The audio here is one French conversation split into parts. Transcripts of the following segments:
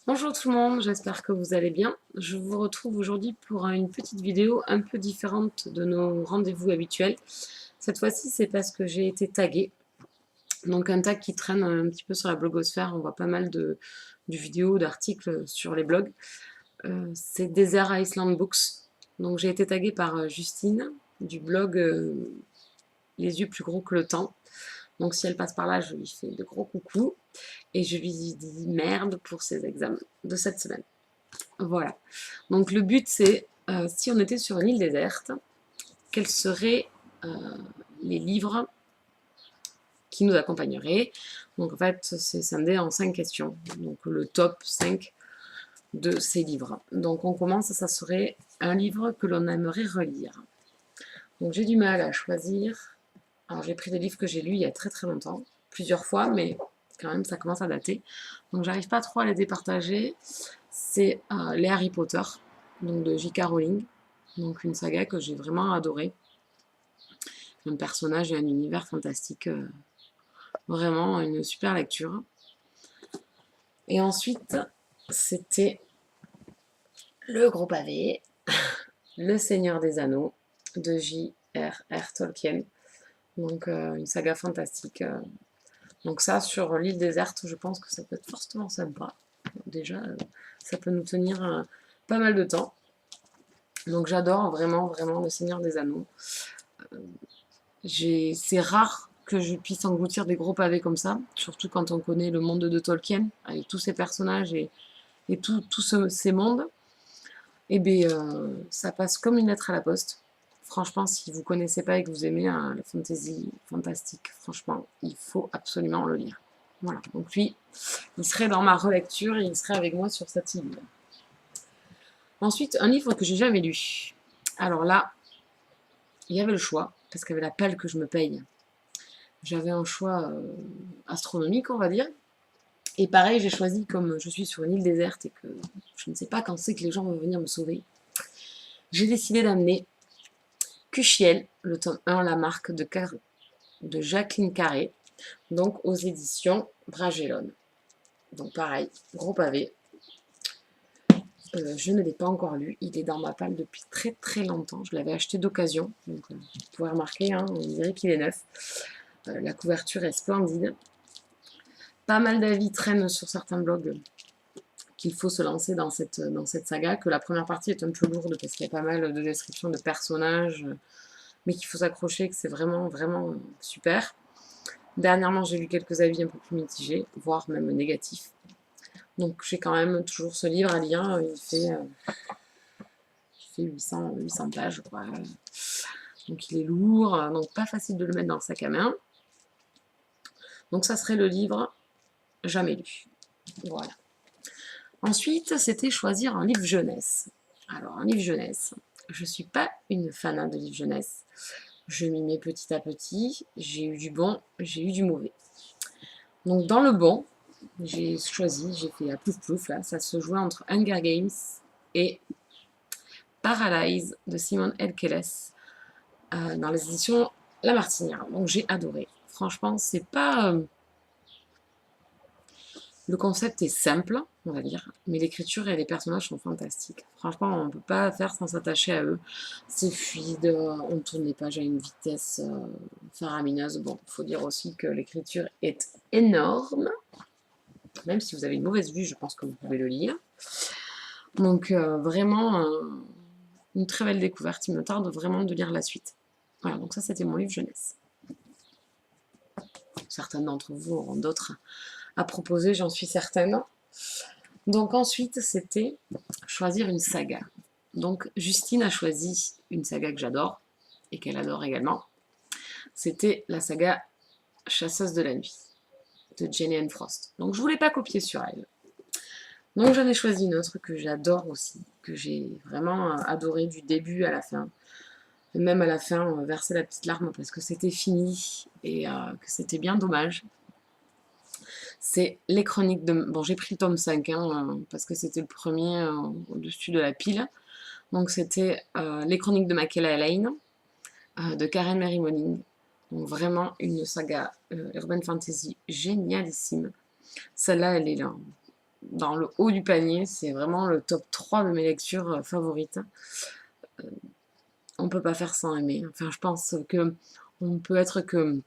Bonjour tout le monde, j'espère que vous allez bien. Je vous retrouve aujourd'hui pour une petite vidéo un peu différente de nos rendez-vous habituels. Cette fois-ci, c'est parce que j'ai été taguée. Donc un tag qui traîne un petit peu sur la blogosphère, on voit pas mal de vidéos, d'articles sur les blogs. C'est Desert Iceland Books. Donc j'ai été taguée par Justine du blog Les yeux plus gros que le temps. Donc si elle passe par là, je lui fais de gros coucous et je lui dis merde pour ses examens de cette semaine. Voilà. Donc le but c'est, si on était sur une île déserte, quels seraient euh, les livres qui nous accompagneraient. Donc en fait c'est scindé en 5 questions. Donc le top 5 de ces livres. Donc on commence, ça serait un livre que l'on aimerait relire. Donc j'ai du mal à choisir. Alors j'ai pris des livres que j'ai lus il y a très très longtemps, plusieurs fois, mais quand même ça commence à dater. Donc j'arrive pas trop à les départager. C'est les Harry Potter, donc de J.K. Rowling. Donc une saga que j'ai vraiment adorée. Un personnage et un univers fantastique. Vraiment une super lecture. Et ensuite, c'était Le Gros Pavé, Le Seigneur des Anneaux, de J.R.R. Tolkien. Donc une saga fantastique. Donc ça, sur l'île déserte, je pense que ça peut être fortement sympa. Déjà, ça peut nous tenir pas mal de temps. Donc j'adore vraiment, vraiment Le Seigneur des Anneaux. C'est rare que je puisse engloutir des gros pavés comme ça, surtout quand on connaît le monde de Tolkien, avec tous ses personnages et tous ces mondes. Et bien, ça passe comme une lettre à la poste. Franchement, si vous ne connaissez pas et que vous aimez la fantasy fantastique, franchement, il faut absolument le lire. Voilà, donc lui, il serait dans ma relecture et il serait avec moi sur cette île. Ensuite, un livre que j'ai jamais lu. Alors là, il y avait le choix, parce qu'avec la pelle que je me paye, j'avais un choix astronomique, on va dire. Et pareil, j'ai choisi, comme je suis sur une île déserte et que je ne sais pas quand c'est que les gens vont venir me sauver, j'ai décidé d'amener Cuchiel, le tome 1, la marque de Jacqueline Carré, donc aux éditions Bragelonne. Donc pareil, gros pavé. Je ne l'ai pas encore lu, il est dans ma palle depuis très très longtemps. Je l'avais acheté d'occasion, donc vous pouvez remarquer, hein, on dirait qu'il est neuf. La couverture est splendide. Pas mal d'avis traînent sur certains blogs qu'il faut se lancer dans cette saga, que la première partie est un peu lourde parce qu'il y a pas mal de descriptions de personnages, mais qu'il faut s'accrocher, que c'est vraiment, vraiment super. Dernièrement, j'ai lu quelques avis un peu plus mitigés, voire même négatifs. Donc j'ai quand même toujours ce livre à lire, il fait 800 pages, je crois. Donc il est lourd, donc pas facile de le mettre dans le sac à main. Donc ça serait le livre jamais lu. Voilà. Ensuite, c'était choisir un livre jeunesse. Alors, un livre jeunesse, je ne suis pas une fanat de livres jeunesse. Je m'y mets petit à petit. J'ai eu du bon, j'ai eu du mauvais. Donc, dans le bon, j'ai choisi, j'ai fait à plouf plouf, là, ça se jouait entre Hunger Games et Paralyze de Simone L. Kelles dans les éditions La Martinière. Donc, j'ai adoré. Franchement, c'est pas. Le concept est simple, on va dire, mais l'écriture et les personnages sont fantastiques. Franchement, on ne peut pas faire sans s'attacher à eux. C'est fluide, on tourne les pages à une vitesse faramineuse. Bon, il faut dire aussi que l'écriture est énorme. Même si vous avez une mauvaise vue, je pense que vous pouvez le lire. Donc, vraiment, une très belle découverte. Il me tarde vraiment de lire la suite. Voilà, donc ça, c'était mon livre jeunesse. Certains d'entre vous auront d'autres à proposer, j'en suis certaine. Donc ensuite, c'était choisir une saga. Donc Justine a choisi une saga que j'adore et qu'elle adore également. C'était la saga Chasseuse de la nuit de Jenny Ann Frost. Donc je voulais pas copier sur elle. Donc j'en ai choisi une autre que j'adore aussi, que j'ai vraiment adoré du début à la fin. Et même à la fin, verser la petite larme parce que c'était fini et que c'était bien dommage. C'est les chroniques de... Bon, j'ai pris le tome 5 hein, parce que c'était le premier au-dessus de la pile. Donc c'était les chroniques de Makela Elaine de Karen Mary Moning. Donc vraiment une saga urban fantasy génialissime. Celle-là, elle est là. dans le haut du panier. C'est vraiment le top 3 de mes lectures favorites. On ne peut pas faire sans aimer. Enfin, je pense que on ne peut être que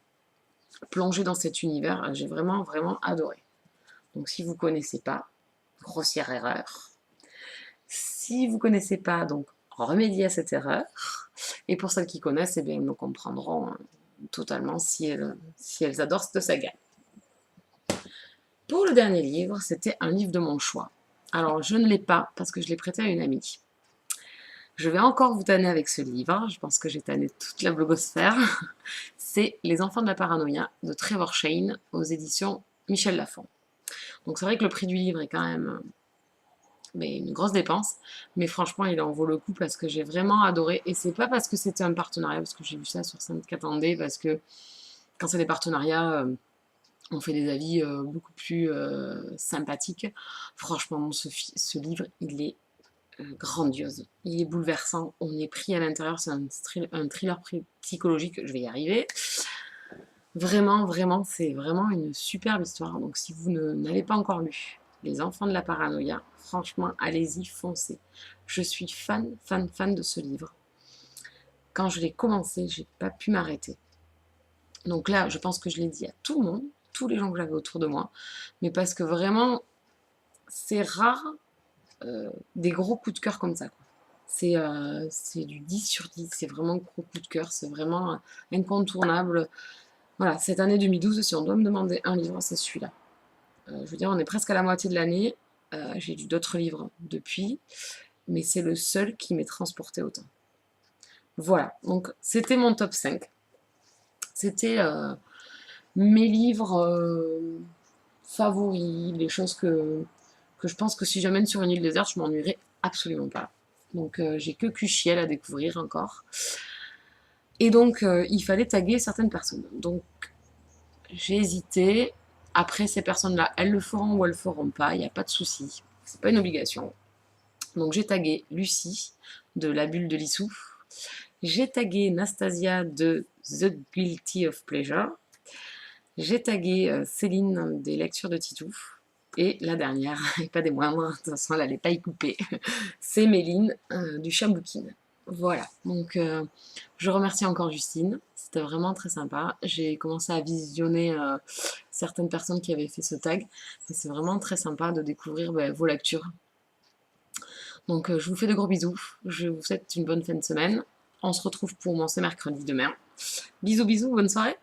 plongé dans cet univers. J'ai vraiment, vraiment adoré. Donc si vous ne connaissez pas, grossière erreur. Si vous ne connaissez pas, donc remédiez à cette erreur. Et pour celles qui connaissent, eh bien, elles me comprendront totalement si elles adorent cette saga. Pour le dernier livre, c'était un livre de mon choix. Alors, je ne l'ai pas parce que je l'ai prêté à une amie. Je vais encore vous tanner avec ce livre, je pense que j'ai tanné toute la blogosphère. C'est Les enfants de la paranoïa de Trevor Shane aux éditions Michel Lafon. Donc c'est vrai que le prix du livre est quand même une grosse dépense, mais franchement il en vaut le coup parce que j'ai vraiment adoré. Et c'est pas parce que c'était un partenariat, parce que j'ai vu ça sur 54andD, parce que quand c'est des partenariats, on fait des avis beaucoup plus sympathiques. Franchement, ce livre, il est grandiose. Il est bouleversant, on est pris à l'intérieur, c'est un thriller psychologique, je vais y arriver. Vraiment, vraiment, c'est vraiment une superbe histoire. Donc si vous n'avez pas encore lu Les enfants de la paranoïa, franchement, allez-y, foncez. Je suis fan, fan, fan de ce livre. Quand je l'ai commencé, j'ai pas pu m'arrêter. Donc là, je pense que je l'ai dit à tout le monde, tous les gens que j'avais autour de moi, mais parce que vraiment, c'est rare des gros coups de cœur comme ça, quoi. C'est du 10 sur 10, c'est vraiment gros coup de cœur, c'est vraiment incontournable. Voilà, cette année 2012, si on doit me demander un livre, c'est celui-là. Je veux dire, on est presque à la moitié de l'année, j'ai lu d'autres livres depuis, mais c'est le seul qui m'est transporté autant. Voilà, donc c'était mon top 5. C'était mes livres favoris, les choses que je pense que si j'amène sur une île déserte, je m'ennuierai absolument pas. Donc j'ai que Cuchiel à découvrir encore. Et donc il fallait taguer certaines personnes. Donc j'ai hésité. Après, ces personnes-là, elles le feront ou elles le feront pas, il n'y a pas de souci. C'est pas une obligation. Donc j'ai tagué Lucie de La Bulle de Lissou. J'ai tagué Nastasia de The Guilty of Pleasure. J'ai tagué Céline des Lectures de Titouf. Et la dernière, et pas des moindres, de toute façon elle n'allait pas y couper, c'est Méline du Chabouquine. Voilà, donc je remercie encore Justine, c'était vraiment très sympa. J'ai commencé à visionner certaines personnes qui avaient fait ce tag, c'est vraiment très sympa de découvrir vos lectures. Donc je vous fais de gros bisous, je vous souhaite une bonne fin de semaine. On se retrouve pour mon C'est mercredi demain. Bisous bisous, bonne soirée.